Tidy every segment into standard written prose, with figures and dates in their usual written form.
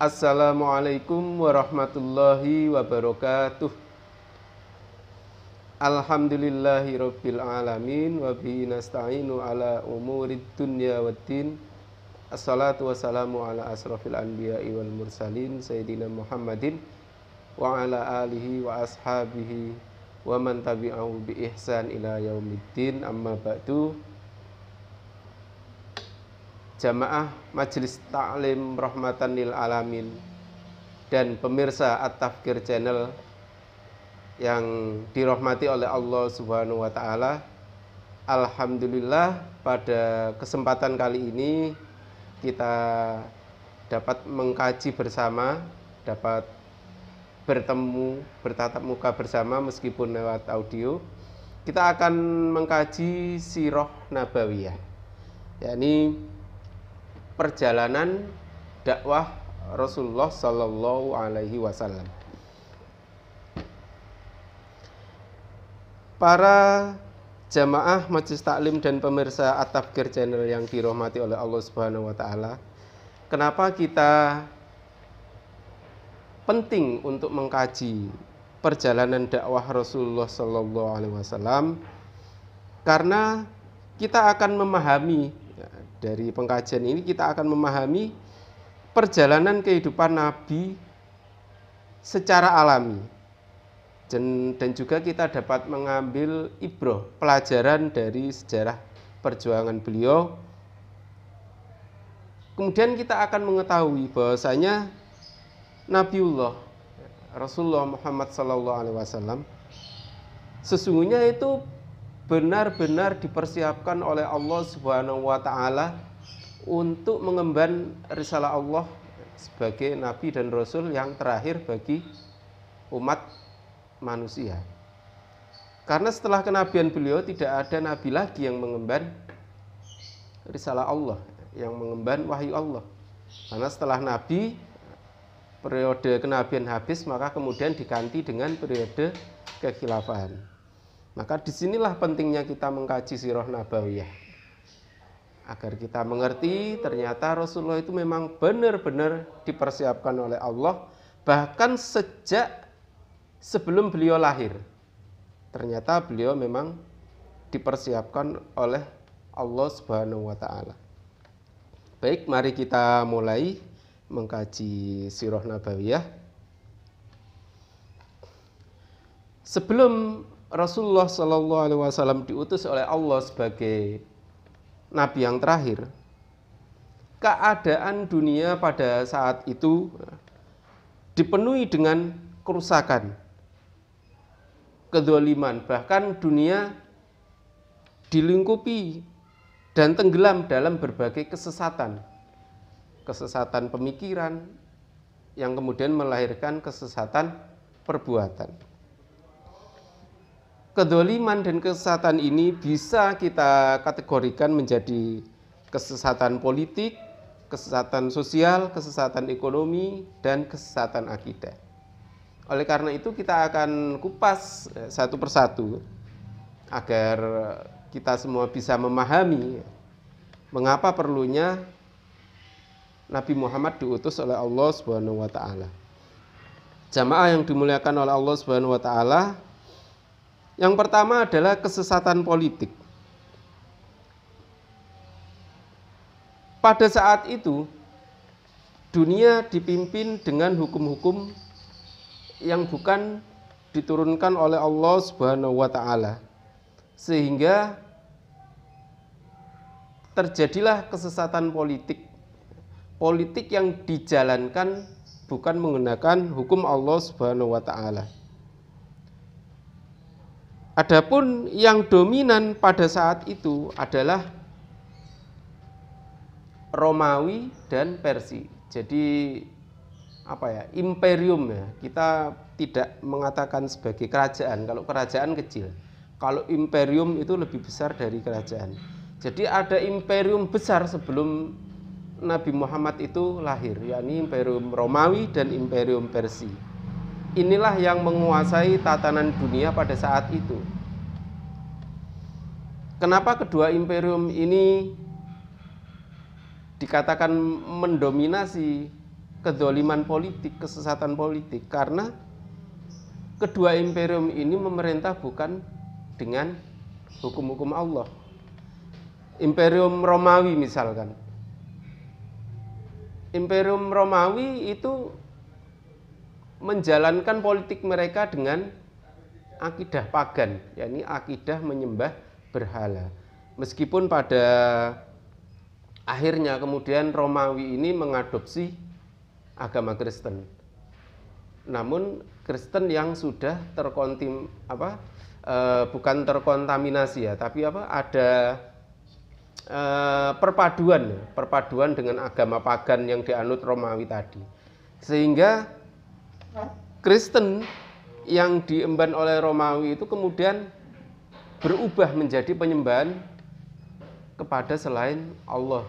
Assalamualaikum warahmatullahi wabarakatuh. Alhamdulillahirabbil alamin wa bihi nasta'inu ala umurid dunya waddin. Assalatu wassalamu ala asrofil anbiya'i wal mursalin sayyidina Muhammadin wa ala alihi wa ashabihi wa man tabi'ahu bi ihsan ila yaumiddin. Amma ba'du. Jamaah Majelis Ta'lim Rahmatan lil Alamin dan pemirsa At-Tafkir Channel yang dirahmati oleh Allah Subhanahu wa taala. Alhamdulillah, pada kesempatan kali ini kita dapat mengkaji bersama, dapat bertemu, bertatap muka bersama meskipun lewat audio. Kita akan mengkaji Sirah Nabawiyah, yakni perjalanan dakwah Rasulullah Sallallahu Alaihi Wasallam. Para jamaah Majelis Taklim dan pemirsa At-Tafkir Channel yang dirahmati oleh Allah Subhanahu Wa Taala, kenapa kita penting untuk mengkaji perjalanan dakwah Rasulullah Sallallahu Alaihi Wasallam? Karena kita akan memahami, dari pengkajian ini kita akan memahami perjalanan kehidupan Nabi secara alami, dan juga kita dapat mengambil ibrah, pelajaran dari sejarah perjuangan beliau. Kemudian kita akan mengetahui bahwasanya Nabiullah Rasulullah Muhammad SAW sesungguhnya itu benar-benar dipersiapkan oleh Allah Subhanahu wa taala untuk mengemban risalah Allah sebagai nabi dan rasul yang terakhir bagi umat manusia. Karena setelah kenabian beliau tidak ada nabi lagi yang mengemban risalah Allah, yang mengemban wahyu Allah. Karena setelah nabi, periode kenabian habis, maka kemudian diganti dengan periode kekhilafahan. Maka disinilah pentingnya kita mengkaji Sirah Nabawiyah, agar kita mengerti ternyata Rasulullah itu memang benar-benar dipersiapkan oleh Allah, bahkan sejak sebelum beliau lahir. Ternyata beliau memang dipersiapkan oleh Allah Subhanahu wa taala. Baik, mari kita mulai mengkaji Sirah Nabawiyah. Sebelum Rasulullah Shallallahu Alaihi Wasallam diutus oleh Allah sebagai nabi yang terakhir, keadaan dunia pada saat itu dipenuhi dengan kerusakan, kedzaliman, bahkan dunia dilingkupi dan tenggelam dalam berbagai kesesatan pemikiran yang kemudian melahirkan kesesatan perbuatan. Kedzaliman dan kesesatan ini bisa kita kategorikan menjadi kesesatan politik, kesesatan sosial, kesesatan ekonomi, dan kesesatan akidah. Oleh karena itu kita akan kupas satu persatu agar kita semua bisa memahami mengapa perlunya Nabi Muhammad diutus oleh Allah Subhanahu wa taala. Jamaah yang dimuliakan oleh Allah Subhanahu wa taala, yang pertama adalah kesesatan politik. Pada saat itu, dunia dipimpin dengan hukum-hukum yang bukan diturunkan oleh Allah Subhanahu wa taala. Sehingga terjadilah kesesatan politik. Politik yang dijalankan bukan menggunakan hukum Allah Subhanahu wa taala. Adapun yang dominan pada saat itu adalah Romawi dan Persia. Jadi imperium ya. Kita tidak mengatakan sebagai kerajaan. Kalau kerajaan kecil, kalau imperium itu lebih besar dari kerajaan. Jadi ada imperium besar sebelum Nabi Muhammad itu lahir, yakni imperium Romawi dan imperium Persia. Inilah yang menguasai tatanan dunia pada saat itu. Kenapa kedua imperium ini dikatakan mendominasi kedzaliman politik, kesesatan politik, karena kedua imperium ini memerintah bukan dengan hukum-hukum Allah. Imperium Romawi misalkan. Imperium Romawi itu menjalankan politik mereka dengan akidah pagan, yakni akidah menyembah berhala. Meskipun pada akhirnya kemudian Romawi ini mengadopsi agama Kristen. Namun Kristen yang sudah bukan terkontaminasi ya, tapi ada perpaduan dengan agama pagan yang dianut Romawi tadi, sehingga Kristen yang diemban oleh Romawi itu kemudian berubah menjadi penyembahan kepada selain Allah.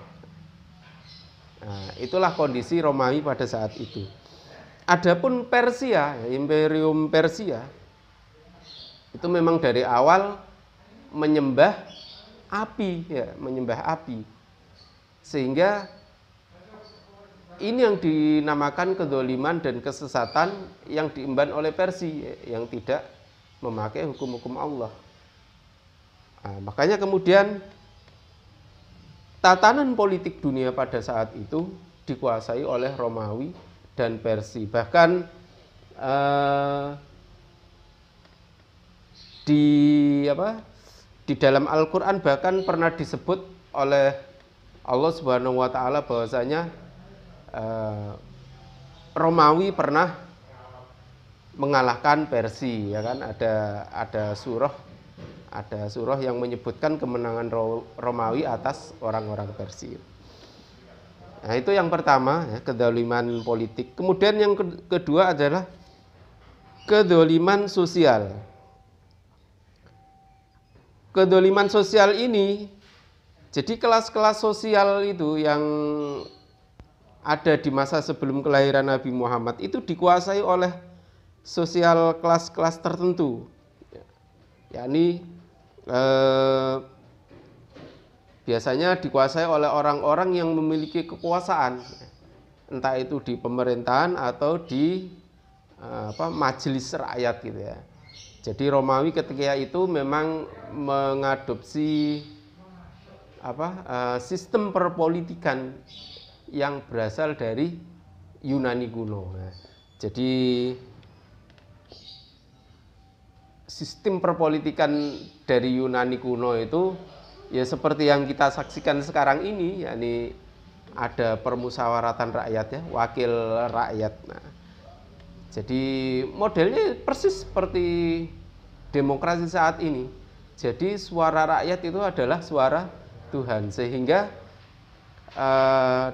Nah, itulah kondisi Romawi pada saat itu. Adapun Persia, Imperium Persia itu memang dari awal menyembah api, ya, menyembah api. Sehingga ini yang dinamakan kedzaliman dan kesesatan yang diemban oleh Persia yang tidak memakai hukum-hukum Allah. Nah, makanya kemudian tatanan politik dunia pada saat itu dikuasai oleh Romawi dan Persia. Bahkan di dalam Al-Quran bahkan pernah disebut oleh Allah Subhanahu wa Ta'ala bahwasanya Romawi pernah mengalahkan Persia, ya kan? Ada surah yang menyebutkan kemenangan Romawi atas orang-orang Persia. Nah, itu yang pertama, ya, kedzaliman politik. Kemudian yang kedua adalah kedzaliman sosial. Kedzaliman sosial ini, jadi kelas-kelas sosial itu yang ada di masa sebelum kelahiran Nabi Muhammad itu dikuasai oleh sosial kelas-kelas tertentu, yakni biasanya dikuasai oleh orang-orang yang memiliki kekuasaan, entah itu di pemerintahan atau di majelis rakyat gitu ya. Jadi Romawi ketika itu memang mengadopsi sistem perpolitikan yang berasal dari Yunani kuno. Nah, jadi sistem perpolitikan dari Yunani kuno itu ya seperti yang kita saksikan sekarang ini, yakni ada permusyawaratan rakyat, ya, wakil rakyat. Nah, jadi modelnya persis seperti demokrasi saat ini. Jadi suara rakyat itu adalah suara Tuhan, sehingga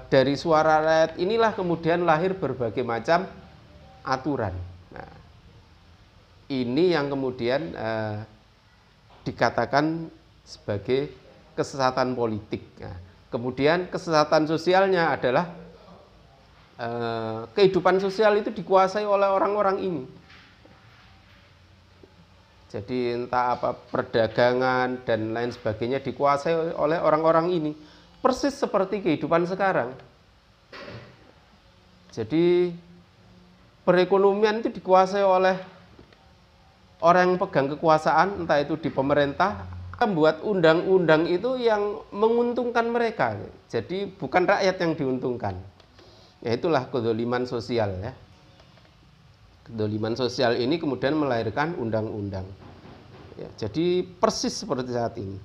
dari suara rakyat inilah kemudian lahir berbagai macam aturan. Nah, ini yang kemudian dikatakan sebagai kesesatan politik. Nah, kemudian kesesatan sosialnya adalah kehidupan sosial itu dikuasai oleh orang-orang ini. Jadi entah perdagangan dan lain sebagainya dikuasai oleh orang-orang ini. Persis seperti kehidupan sekarang. Jadi perekonomian itu dikuasai oleh orang yang pegang kekuasaan, entah itu di pemerintah. Membuat undang-undang itu yang menguntungkan mereka. Jadi bukan rakyat yang diuntungkan. Ya, itulah kedzaliman sosial, ya. Kedzaliman sosial ini kemudian melahirkan undang-undang. Ya, jadi persis seperti saat ini.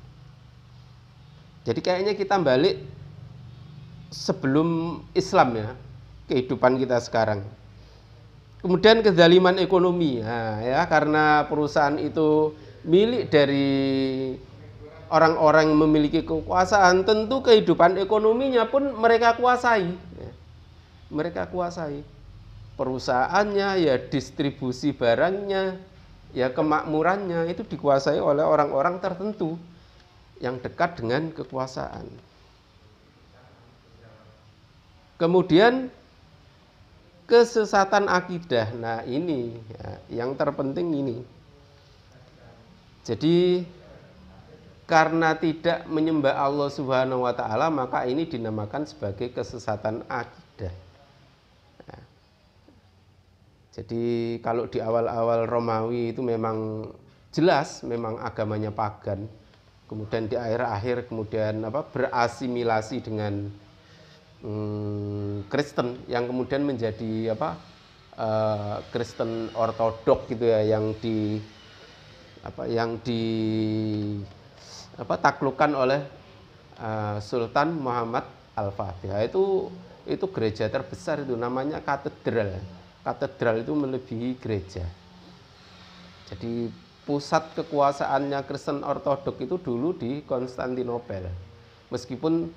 Jadi kayaknya kita balik sebelum Islam, ya, kehidupan kita sekarang. Kemudian kedzaliman ekonomi, nah, ya, karena perusahaan itu milik dari orang-orang yang memiliki kekuasaan, tentu kehidupan ekonominya pun mereka kuasai. Ya. Mereka kuasai perusahaannya, ya, distribusi barangnya, ya, kemakmurannya itu dikuasai oleh orang-orang tertentu yang dekat dengan kekuasaan. Kemudian kesesatan akidah. Nah, ini, ya, yang terpenting ini. Jadi karena tidak menyembah Allah Subhanahu wa Ta'ala, maka ini dinamakan sebagai kesesatan akidah. Jadi kalau di awal-awal Romawi itu memang jelas memang agamanya pagan. Kemudian di akhir-akhir kemudian berasimilasi dengan Kristen yang kemudian menjadi Kristen ortodok gitu ya, yang taklukkan oleh Sultan Muhammad Al-Fatih. Itu gereja terbesar, itu namanya katedral. Katedral itu melebihi gereja. Jadi pusat kekuasaannya Kristen ortodok itu dulu di Konstantinopel. Meskipun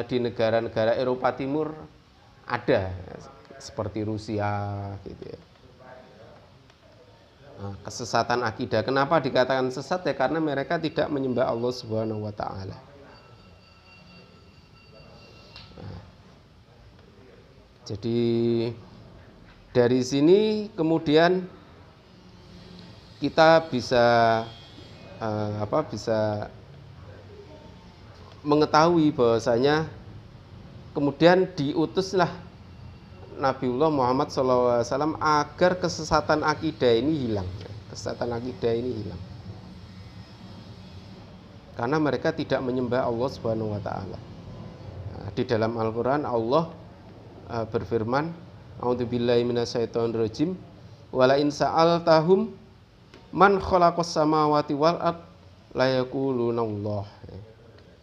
di negara-negara Eropa Timur ada, seperti Rusia gitu ya. Nah, kesesatan akidah. Kenapa dikatakan sesat ya? Karena mereka tidak menyembah Allah Subhanahu wa taala. Nah, jadi dari sini kemudian kita bisa mengetahui bahwasanya kemudian diutuslah Nabiullah Muhammad SAW agar kesesatan akidah ini hilang. Kesesatan akidah ini hilang. Karena mereka tidak menyembah Allah Subhanahu wa taala. Nah, di dalam Al-Qur'an Allah berfirman, "A'udzubillahi minasyaitonirrajim. Wala in sa'altahum man khalaqas samawati wal ard la yaqulunallah."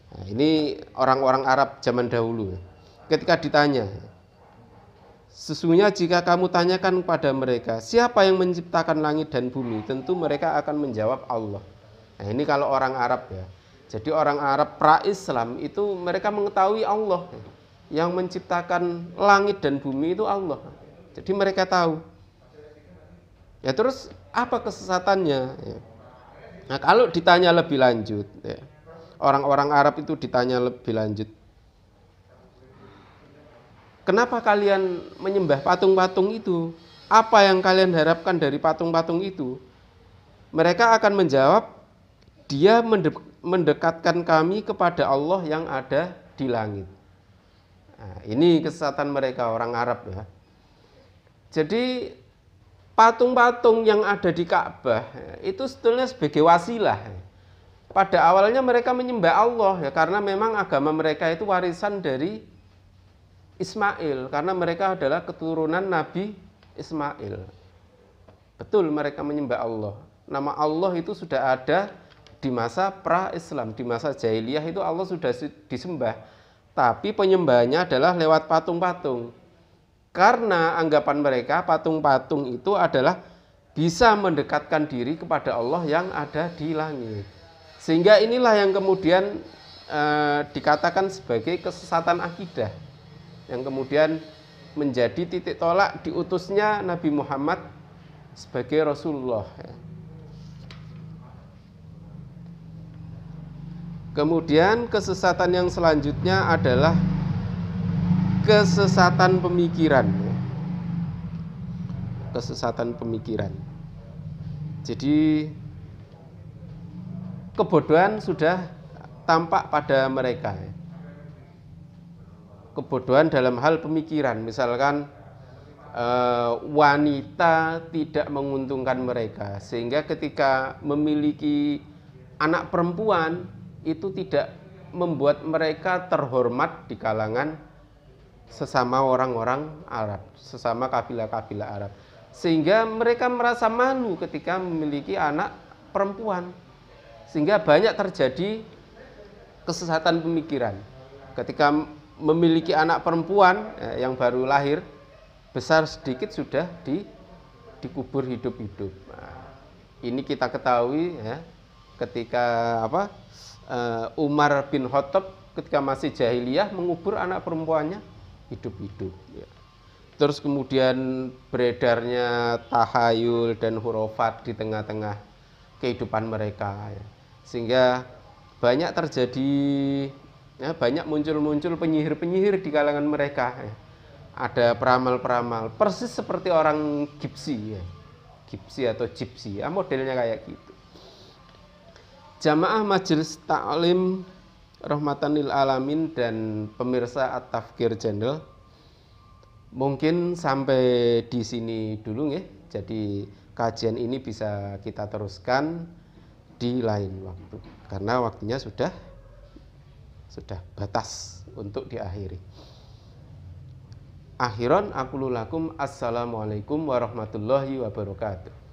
Nah, ini orang-orang Arab zaman dahulu. Ketika ditanya, sesungguhnya jika kamu tanyakan kepada mereka, siapa yang menciptakan langit dan bumi? Tentu mereka akan menjawab Allah. Nah, ini kalau orang Arab ya. Jadi orang Arab pra-Islam itu mereka mengetahui Allah. Yang menciptakan langit dan bumi itu Allah. Jadi mereka tahu. Ya terus apa kesesatannya? Ya. Nah, kalau ditanya lebih lanjut, ya, orang-orang Arab itu ditanya lebih lanjut, kenapa kalian menyembah patung-patung itu? Apa yang kalian harapkan dari patung-patung itu? Mereka akan menjawab, dia mendekatkan kami kepada Allah yang ada di langit. Nah, ini kesesatan mereka orang Arab ya. Jadi patung-patung yang ada di Ka'bah itu sebetulnya sebagai wasilah. Pada awalnya mereka menyembah Allah ya, karena memang agama mereka itu warisan dari Ismail, karena mereka adalah keturunan Nabi Ismail. Betul mereka menyembah Allah. Nama Allah itu sudah ada di masa pra-Islam, di masa jahiliyah itu Allah sudah disembah. Tapi penyembahannya adalah lewat patung-patung. Karena anggapan mereka patung-patung itu adalah bisa mendekatkan diri kepada Allah yang ada di langit. Sehingga inilah yang kemudian dikatakan sebagai kesesatan akidah, yang kemudian menjadi titik tolak diutusnya Nabi Muhammad sebagai Rasulullah. Kemudian kesesatan yang selanjutnya adalah kesesatan pemikiran. Kesesatan pemikiran. Jadi kebodohan sudah tampak pada mereka. Kebodohan dalam hal pemikiran, misalkan wanita tidak menguntungkan mereka, sehingga ketika memiliki anak perempuan itu tidak membuat mereka terhormat di kalangan sesama orang-orang Arab, sesama kabilah-kabilah Arab, sehingga mereka merasa malu ketika memiliki anak perempuan, sehingga banyak terjadi kesesatan pemikiran. Ketika memiliki anak perempuan yang baru lahir, besar sedikit sudah dikubur hidup-hidup. Nah, ini kita ketahui ya, ketika Umar bin Khattab ketika masih jahiliyah mengubur anak perempuannya hidup-hidup. Ya. Terus kemudian beredarnya tahayul dan hurufat di tengah-tengah kehidupan mereka, ya. Sehingga banyak terjadi, ya, banyak muncul penyihir-penyihir di kalangan mereka. Ya. Ada peramal-peramal, persis seperti orang Gipsi, ya. Gipsi atau Gypsy, ya, modelnya kayak gitu. Jamaah Majelis Ta'lim Rahmatan lil Alamin dan pemirsa At-Tafkir Channel, Mungkin sampai di sini dulu nggih. Jadi kajian ini bisa kita teruskan di lain waktu karena waktunya sudah batas untuk diakhiri. Akhiran aku lakum assalamualaikum warahmatullahi wabarakatuh.